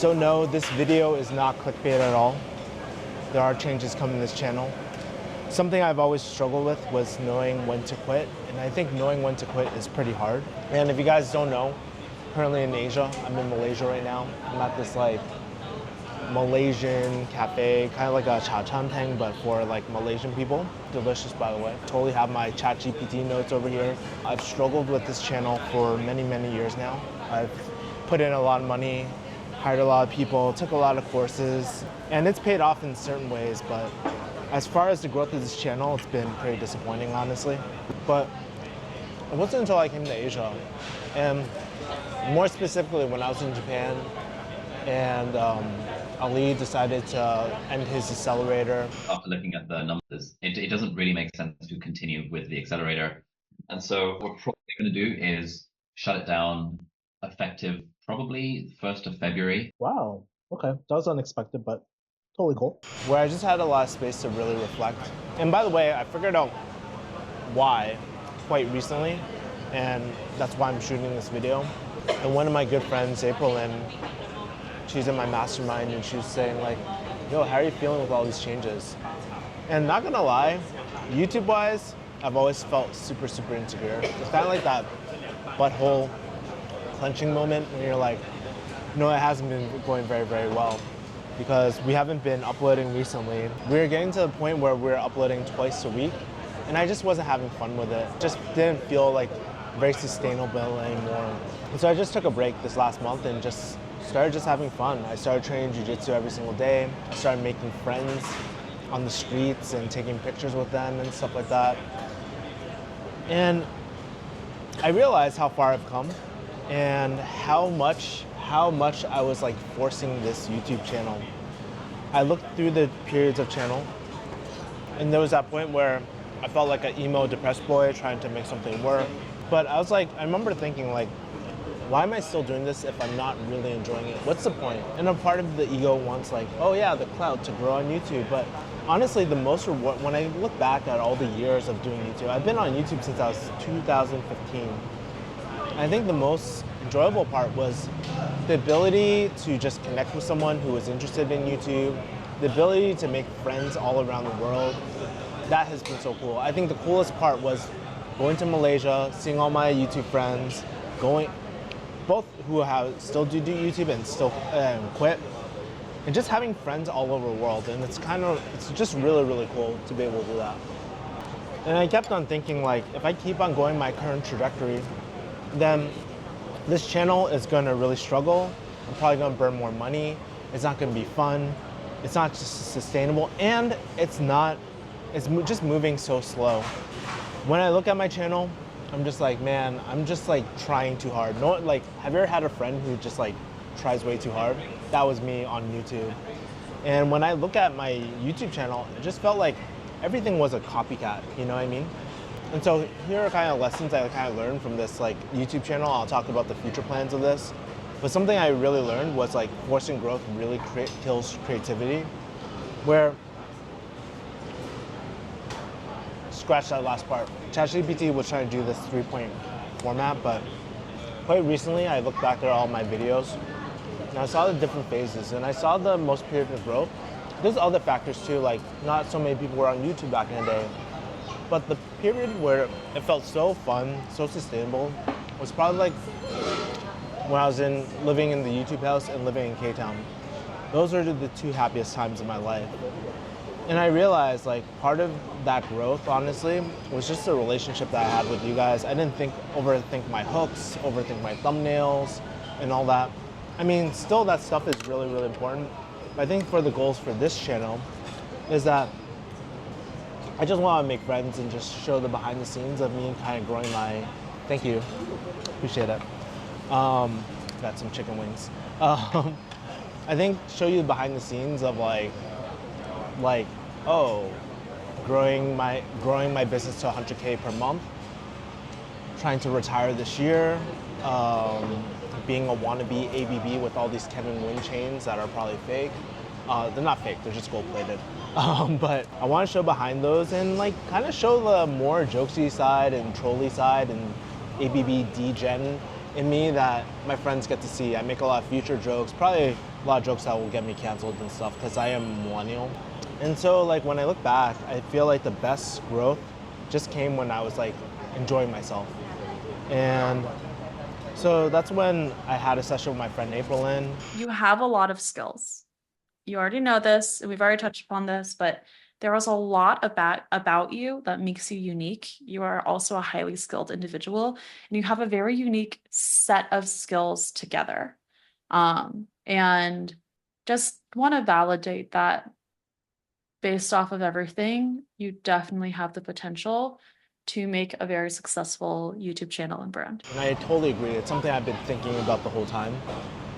So no, this video is not clickbait at all. There are changes coming to this channel. Something I've always struggled with was knowing when to quit, and I think knowing when to quit is pretty hard. And if you guys don't know, currently in Asia, I'm in Malaysia right now. I'm at this like Malaysian cafe, kind of like a cha chan tang, but for like Malaysian people. Delicious, by the way. Totally have my ChatGPT notes over here. I've struggled with this channel for many, many years now. I've put in a lot of money, hired a lot of people, took a lot of courses, and it's paid off in certain ways, but as far as the growth of this channel, it's been pretty disappointing, honestly. But it wasn't until I came to Asia, and more specifically when I was in Japan, and Ali decided to end his accelerator. After looking at the numbers, it doesn't really make sense to continue with the accelerator. And so what we're probably going to do is shut it down effective probably 1st of February. Wow, okay, that was unexpected, but totally cool. Where I just had a lot of space to really reflect. And by the way, I figured out why quite recently, and that's why I'm shooting this video. And one of my good friends, April Lynn, she's in my mastermind, and she was saying like, yo, how are you feeling with all these changes? And not gonna lie, YouTube-wise, I've always felt super, super insecure. It's kind of like that butthole clenching moment when you're like, no, it hasn't been going very, very well because we haven't been uploading recently. We're getting to the point where we're uploading twice a week, and I just wasn't having fun with it. Just didn't feel like very sustainable anymore. And so I just took a break this last month and just started having fun. I started training jiu-jitsu every single day. I started making friends on the streets and taking pictures with them and stuff like that. And I realized how far I've come and how much I was like forcing this YouTube channel. I looked through the periods of channel, and there was that point where I felt like an emo, depressed boy trying to make something work. But I was like, I remember thinking like, why am I still doing this if I'm not really enjoying it? What's the point? And a part of the ego wants like, oh yeah, the clout to grow on YouTube. But honestly, the most reward, when I look back at all the years of doing YouTube, I've been on YouTube since I was 2015. I think the most enjoyable part was the ability to just connect with someone who was interested in YouTube, the ability to make friends all around the world. That has been so cool. I think the coolest part was going to Malaysia, seeing all my YouTube friends, both who still do YouTube and still quit, and just having friends all over the world. And it's just really, really cool to be able to do that. And I kept on thinking like, if I keep on going my current trajectory, then this channel is gonna really struggle. I'm probably gonna burn more money. It's not gonna be fun. It's not just sustainable, and it's just moving so slow. When I look at my channel, I'm just like, man, I'm just like trying too hard. No, like, have you ever had a friend who just like tries way too hard? That was me on YouTube. And when I look at my YouTube channel, it just felt like everything was a copycat, you know what I mean? And so here are kind of lessons I kind of learned from this like YouTube channel. I'll talk about the future plans of this. But something I really learned was like forcing growth really kills creativity, where, scratch that last part. ChatGPT was trying to do this 3-point format, but quite recently I looked back at all my videos and I saw the different phases, and I saw the most period of growth. There's other factors too, like not so many people were on YouTube back in the day, but the period where it felt so fun, so sustainable, was probably like when I was living in the YouTube house and living in K-Town. Those are the two happiest times of my life. And I realized like part of that growth, honestly, was just the relationship that I had with you guys. I didn't overthink my hooks, overthink my thumbnails, and all that. I mean, still that stuff is really, really important. But I think for the goals for this channel is that I just want to make friends and just show the behind the scenes of me kind of growing my, thank you, appreciate it. Got some chicken wings. I think show you the behind the scenes of like, oh, growing my business to 100K per month, trying to retire this year, being a wannabe ABB with all these Kevin Nguyen chains that are probably fake. They're not fake, they're just gold-plated. But I want to show behind those and like kind of show the more jokesy side and trolly side and ABB D-Gen in me that my friends get to see. I make a lot of future jokes, probably a lot of jokes that will get me canceled and stuff because I am a millennial. And so like when I look back, I feel like the best growth just came when I was like enjoying myself. And so that's when I had a session with my friend April Lynn. You have a lot of skills. You already know this, and we've already touched upon this, but there is a lot about you that makes you unique. You are also a highly skilled individual, and you have a very unique set of skills together. And just want to validate that based off of everything, you definitely have the potential to make a very successful YouTube channel and brand. And I totally agree. It's something I've been thinking about the whole time.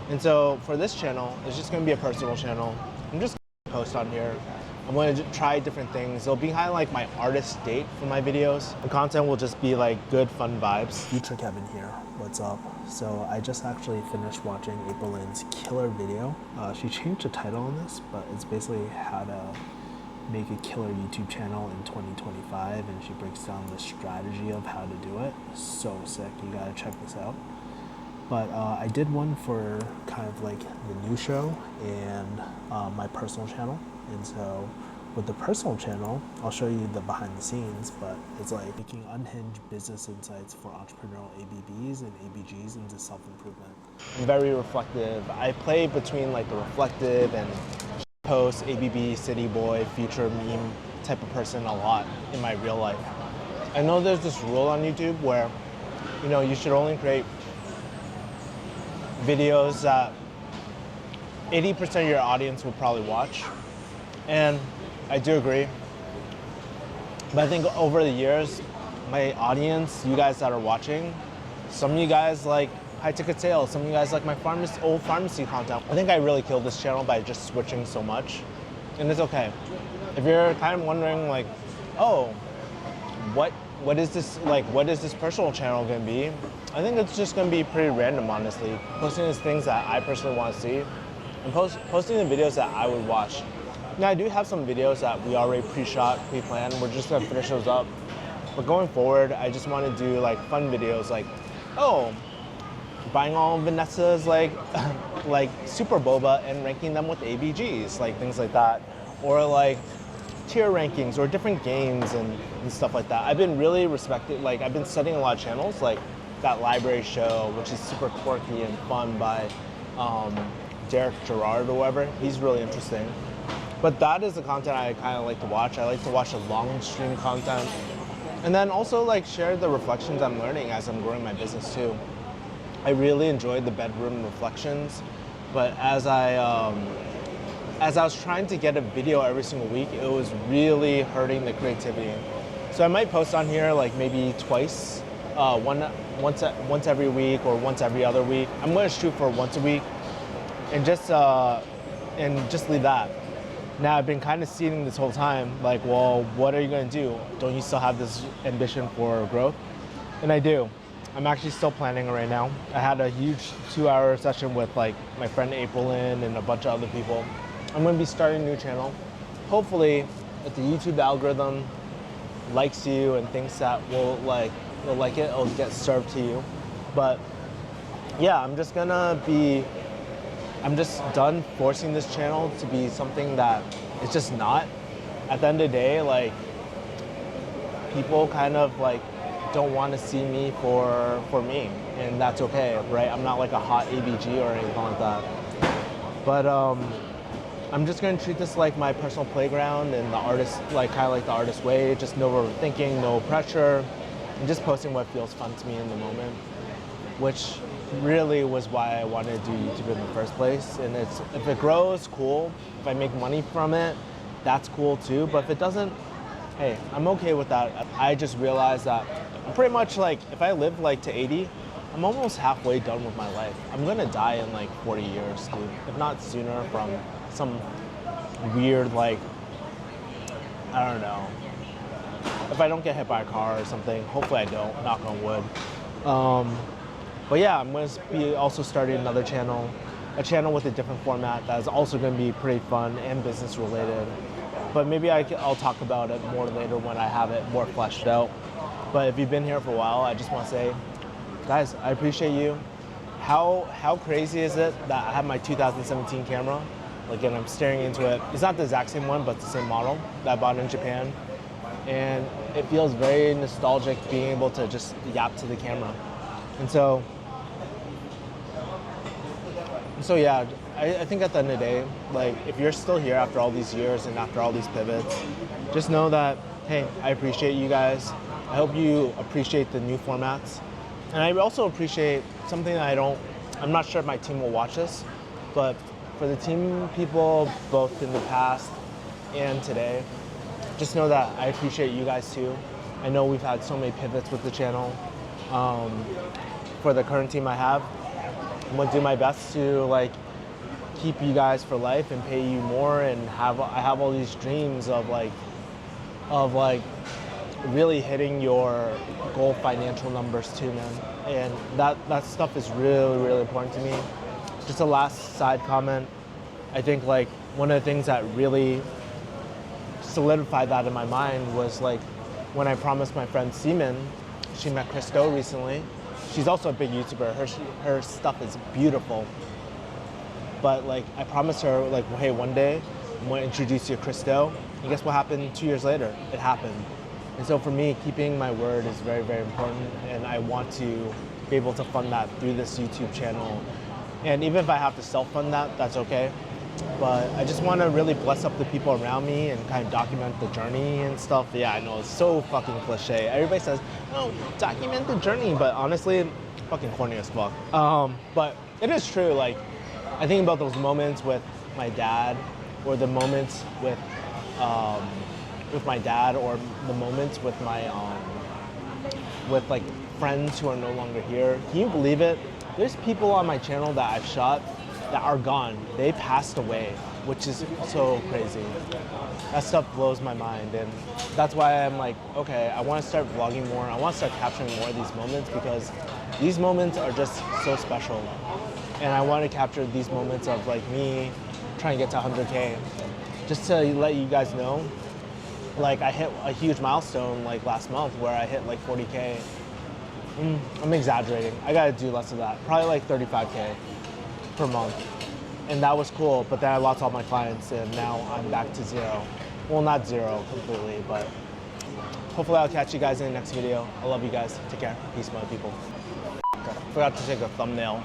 And so for this channel, it's just going to be a personal channel. I'm just going to post on here. I'm going to try different things. It'll be kind of like my artist date for my videos. The content will just be like good, fun vibes. Future Kevin here. What's up? So I just actually finished watching April Lynn's killer video. She changed the title on this, but it's basically how to make a killer YouTube channel in 2025, and she breaks down the strategy of how to do it. So sick. You gotta check this out. But I did one for kind of like the new show and my personal channel. And so with the personal channel, I'll show you the behind the scenes, but it's like making unhinged business insights for entrepreneurial ABBs and ABGs into self-improvement. I'm very reflective. I play between like the reflective and post, ABB, city boy, future meme type of person a lot in my real life. I know there's this rule on YouTube where, you know, you should only create videos that 80% of your audience will probably watch. And I do agree. But I think over the years, my audience, you guys that are watching, some of you guys like high ticket sales, some of you guys like my old pharmacy content. I think I really killed this channel by just switching so much. And it's okay. If you're kind of wondering like, oh, what is this personal channel gonna be? I think it's just gonna be pretty random, honestly. Posting these things that I personally want to see, and posting the videos that I would watch. Now I do have some videos that we already pre-shot, pre-planned. We're just gonna finish those up. But going forward, I just want to do like fun videos, like, oh, buying all Vanessa's like super boba and ranking them with ABGs, like things like that, or like tier rankings or different games and stuff like that. I've been really like I've been studying a lot of channels, like that library show, which is super quirky and fun by Derek Gerard or whatever. He's really interesting. But that is the content I kind of like to watch. I like to watch the long stream content, and then also like share the reflections I'm learning as I'm growing my business too. I really enjoyed the bedroom reflections, but as I was trying to get a video every single week, it was really hurting the creativity. So I might post on here like maybe twice, once every week or once every other week. I'm going to shoot for once a week, and just leave that. Now I've been kind of seeding this whole time, like, well, what are you going to do? Don't you still have this ambition for growth? And I do. I'm actually still planning it right now. I had a huge 2-hour session with like my friend April Lynn and a bunch of other people. I'm going to be starting a new channel. Hopefully, if the YouTube algorithm likes you and thinks that you'll like it, it'll get served to you. But yeah, I'm just done forcing this channel to be something that it's just not. At the end of the day, like, people kind of like don't want to see me for me, and that's okay, right? I'm not like a hot ABG or anything like that. But I'm just gonna treat this like my personal playground and the artist, like kind of like the artist way, just no overthinking, no pressure, and just posting what feels fun to me in the moment, which really was why I wanted to do YouTube in the first place. And if it grows, cool. If I make money from it, that's cool too. But if it doesn't, hey, I'm okay with that. I just realized that I'm pretty much like, if I live like to 80, I'm almost halfway done with my life. I'm gonna die in like 40 years, dude. If not sooner, from some weird, like, I don't know. If I don't get hit by a car or something, hopefully I don't, knock on wood. But yeah, I'm going to be also starting another channel, a channel with a different format that is also going to be pretty fun and business related. But maybe I'll talk about it more later when I have it more fleshed out. But if you've been here for a while, I just want to say, guys, I appreciate you. how crazy is it that I have my 2017 camera, like, and I'm staring into it. It's not the exact same one, but the same model that I bought in Japan. And it feels very nostalgic being able to just yap to the camera. And so yeah, I think at the end of the day, like, if you're still here after all these years and after all these pivots, just know that, hey, I appreciate you guys. I hope you appreciate the new formats. And I also appreciate something that I'm not sure if my team will watch this, but for the team people, both in the past and today, just know that I appreciate you guys too. I know we've had so many pivots with the channel. For the current team I have, I'm gonna do my best to, like, keep you guys for life and pay you more, and I have all these dreams of really hitting your goal financial numbers too, man. And that stuff is really, really important to me. Just a last side comment. I think, like, one of the things that really solidified that in my mind was, like, when I promised my friend Seaman, she met Chris Do recently. She's also a big YouTuber. Her stuff is beautiful. But, like, I promised her, like, hey, one day I'm gonna introduce you to Chris Do. And guess what happened 2 years later? It happened. And so for me, keeping my word is very, very important. And I want to be able to fund that through this YouTube channel. And even if I have to self-fund that, that's okay. But I just want to really bless up the people around me and kind of document the journey and stuff. Yeah, I know, it's so fucking cliche. Everybody says, oh, document the journey, but honestly, fucking corny as fuck. But it is true, like, I think about those moments with my dad, or the moments with my dad, or the moments with my, with, like, friends who are no longer here. Can you believe it? There's people on my channel that I've shot that are gone. They passed away, which is so crazy. That stuff blows my mind, and that's why I'm like, okay, I want to start vlogging more. I want to start capturing more of these moments, because these moments are just so special. And I want to capture these moments of, like, me trying to get to 100K. Just to let you guys know, like, I hit a huge milestone, like, last month, where I hit, like, 40K. I'm exaggerating. I gotta do less of that. Probably like 35K per month. And that was cool, but then I lost all my clients, and now I'm back to zero. Well, not zero completely, but hopefully I'll catch you guys in the next video. I love you guys. Take care. Peace, my people. Forgot to take a thumbnail.